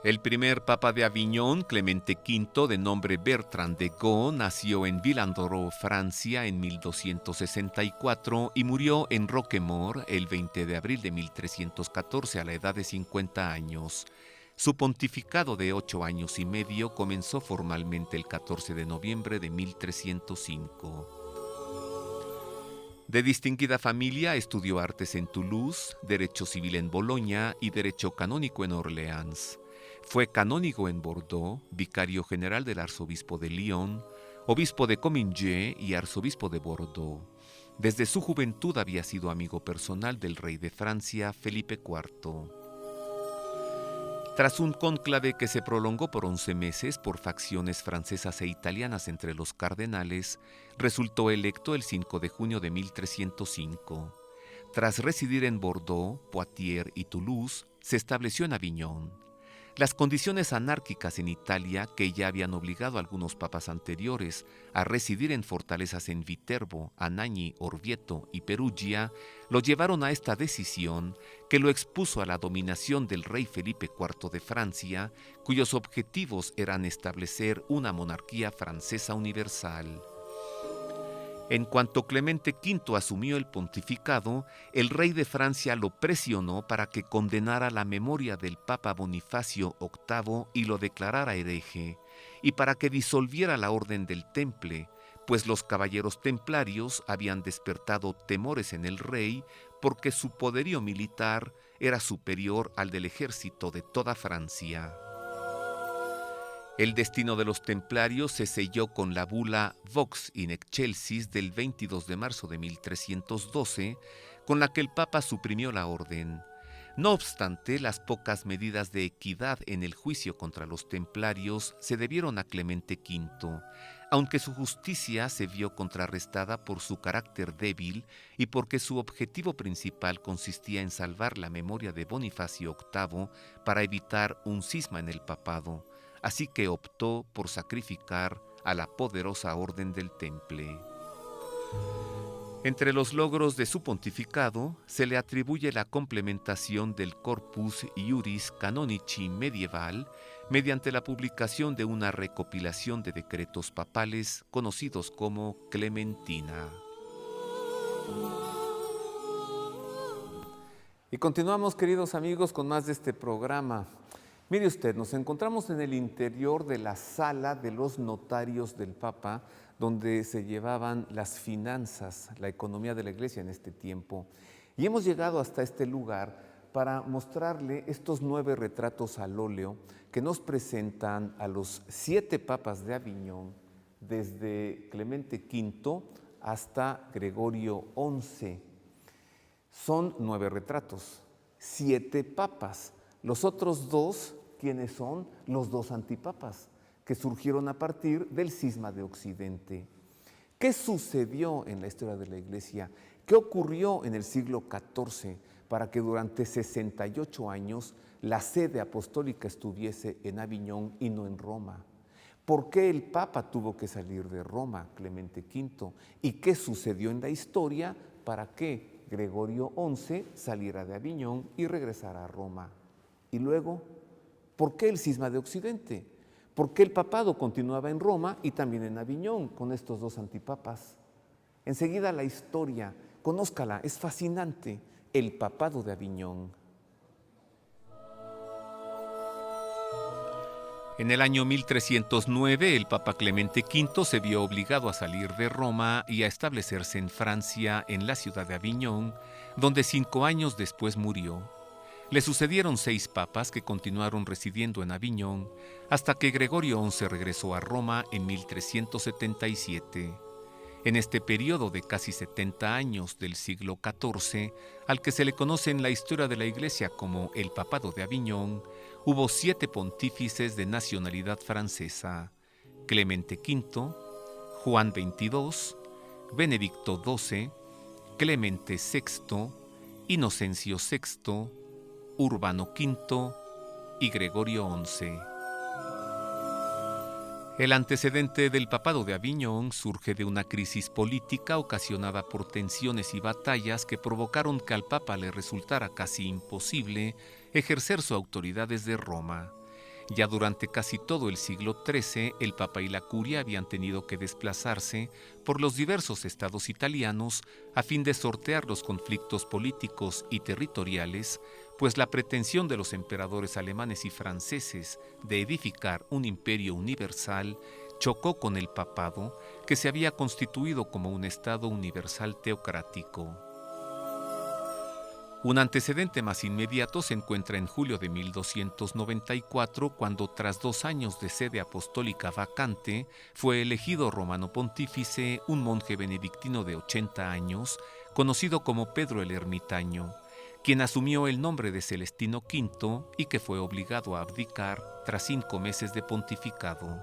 El primer papa de Aviñón, Clemente V, de nombre Bertrand de Gaulle, nació en Villandoro, Francia, en 1264 y murió en Roquemort el 20 de abril de 1314 a la edad de 50 años. Su pontificado de 8 años y medio comenzó formalmente el 14 de noviembre de 1305. De distinguida familia, estudió artes en Toulouse, derecho civil en Boloña y derecho canónico en Orleans. Fue canónigo en Bordeaux, vicario general del arzobispo de Lyon, obispo de Comminges y arzobispo de Bordeaux. Desde su juventud había sido amigo personal del rey de Francia, Felipe IV. Tras un cónclave que se prolongó por 11 meses por facciones francesas e italianas entre los cardenales, resultó electo el 5 de junio de 1305. Tras residir en Bordeaux, Poitiers y Toulouse, se estableció en Aviñón. Las condiciones anárquicas en Italia, que ya habían obligado a algunos papas anteriores a residir en fortalezas en Viterbo, Anagni, Orvieto y Perugia, lo llevaron a esta decisión que lo expuso a la dominación del rey Felipe IV de Francia, cuyos objetivos eran establecer una monarquía francesa universal. En cuanto Clemente V asumió el pontificado, el rey de Francia lo presionó para que condenara la memoria del Papa Bonifacio VIII y lo declarara hereje, y para que disolviera la Orden del Temple, pues los caballeros templarios habían despertado temores en el rey porque su poderío militar era superior al del ejército de toda Francia. El destino de los templarios se selló con la bula Vox in Excelsis del 22 de marzo de 1312, con la que el Papa suprimió la orden. No obstante, las pocas medidas de equidad en el juicio contra los templarios se debieron a Clemente V, aunque su justicia se vio contrarrestada por su carácter débil y porque su objetivo principal consistía en salvar la memoria de Bonifacio VIII para evitar un cisma en el papado. Así que optó por sacrificar a la poderosa Orden del Temple. Entre los logros de su pontificado se le atribuye la complementación del Corpus Iuris Canonici medieval mediante la publicación de una recopilación de decretos papales conocidos como Clementina. Y continuamos, queridos amigos, con más de este programa. Mire usted, nos encontramos en el interior de la sala de los notarios del Papa, donde se llevaban las finanzas, la economía de la Iglesia en este tiempo. Y hemos llegado hasta este lugar para mostrarle estos 9 retratos al óleo que nos presentan a los 7 papas de Aviñón, desde Clemente V hasta Gregorio XI. Son 9 retratos, 7 papas. Los otros 2, ¿quiénes son? Los 2 antipapas, que surgieron a partir del cisma de Occidente. ¿Qué sucedió en la historia de la Iglesia? ¿Qué ocurrió en el siglo XIV para que durante 68 años la sede apostólica estuviese en Aviñón y no en Roma? ¿Por qué el Papa tuvo que salir de Roma, Clemente V? ¿Y qué sucedió en la historia para que Gregorio XI saliera de Aviñón y regresara a Roma? Y luego, ¿por qué el cisma de Occidente? ¿Por qué el papado continuaba en Roma y también en Aviñón con estos 2 antipapas? Enseguida la historia, conózcala, es fascinante, el papado de Aviñón. En el año 1309, el Papa Clemente V se vio obligado a salir de Roma y a establecerse en Francia, en la ciudad de Aviñón, donde 5 años después murió. Le sucedieron 6 papas que continuaron residiendo en Aviñón hasta que Gregorio XI regresó a Roma en 1377. En este periodo de casi 70 años del siglo XIV, al que se le conoce en la historia de la Iglesia como el Papado de Aviñón, hubo 7 pontífices de nacionalidad francesa: Clemente V, Juan XXII, Benedicto XII, Clemente VI, Inocencio VI, Urbano V y Gregorio XI. El antecedente del papado de Aviñón surge de una crisis política ocasionada por tensiones y batallas que provocaron que al Papa le resultara casi imposible ejercer su autoridad desde Roma. Ya durante casi todo el siglo XIII, el Papa y la Curia habían tenido que desplazarse por los diversos estados italianos a fin de sortear los conflictos políticos y territoriales, pues la pretensión de los emperadores alemanes y franceses de edificar un imperio universal chocó con el papado, que se había constituido como un Estado universal teocrático. Un antecedente más inmediato se encuentra en julio de 1294, cuando tras 2 años de sede apostólica vacante, fue elegido romano pontífice un monje benedictino de 80 años, conocido como Pedro el Ermitaño, quien asumió el nombre de Celestino V y que fue obligado a abdicar tras 5 meses de pontificado.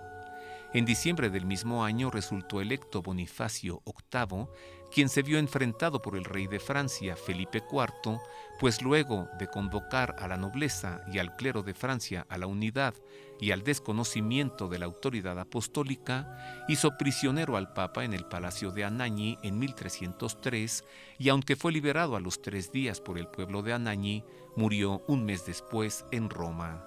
En diciembre del mismo año resultó electo Bonifacio VIII, quien se vio enfrentado por el rey de Francia, Felipe IV, pues luego de convocar a la nobleza y al clero de Francia a la unidad y al desconocimiento de la autoridad apostólica, hizo prisionero al Papa en el Palacio de Anagni en 1303 y aunque fue liberado a los 3 días por el pueblo de Anagni, murió un mes después en Roma.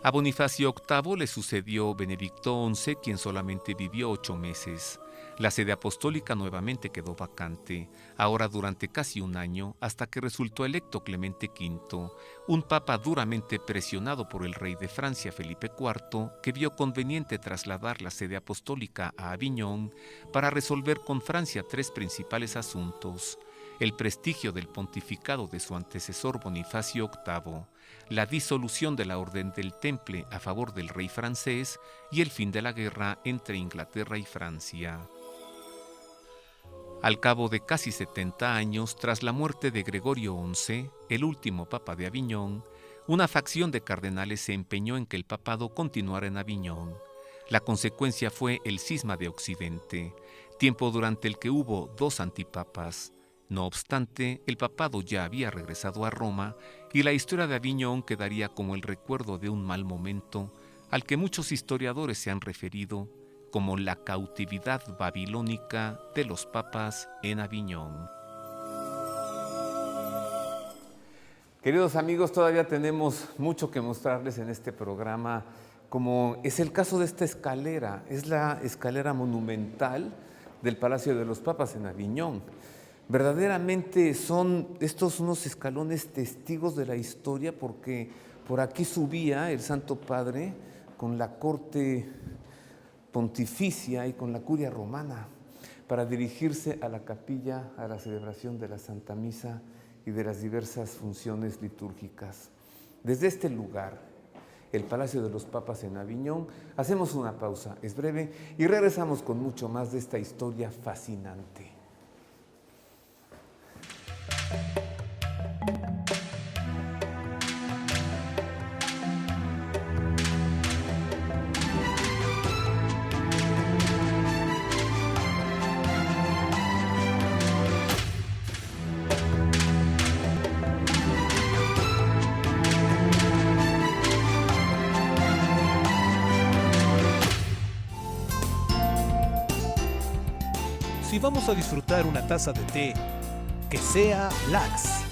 A Bonifacio VIII le sucedió Benedicto XI, quien solamente vivió 8 meses. La sede apostólica nuevamente quedó vacante, ahora durante casi un año, hasta que resultó electo Clemente V, un papa duramente presionado por el rey de Francia, Felipe IV, que vio conveniente trasladar la sede apostólica a Aviñón para resolver con Francia 3 principales asuntos: el prestigio del pontificado de su antecesor Bonifacio VIII, la disolución de la Orden del Temple a favor del rey francés y el fin de la guerra entre Inglaterra y Francia. Al cabo de casi 70 años, tras la muerte de Gregorio XI, el último papa de Aviñón, una facción de cardenales se empeñó en que el papado continuara en Aviñón. La consecuencia fue el Cisma de Occidente, tiempo durante el que hubo 2 antipapas. No obstante, el papado ya había regresado a Roma y la historia de Aviñón quedaría como el recuerdo de un mal momento al que muchos historiadores se han referido como la cautividad babilónica de los papas en Aviñón. Queridos amigos, todavía tenemos mucho que mostrarles en este programa, como es el caso de esta escalera. Es la escalera monumental del Palacio de los Papas en Aviñón. Verdaderamente son estos unos escalones testigos de la historia, porque por aquí subía el Santo Padre con la corte pontificia y con la curia romana para dirigirse a la capilla a la celebración de la Santa Misa y de las diversas funciones litúrgicas. Desde este lugar, el Palacio de los Papas en Aviñón, hacemos una pausa, es breve, y regresamos con mucho más de esta historia fascinante. Si vamos a disfrutar una taza de té, que sea Lax.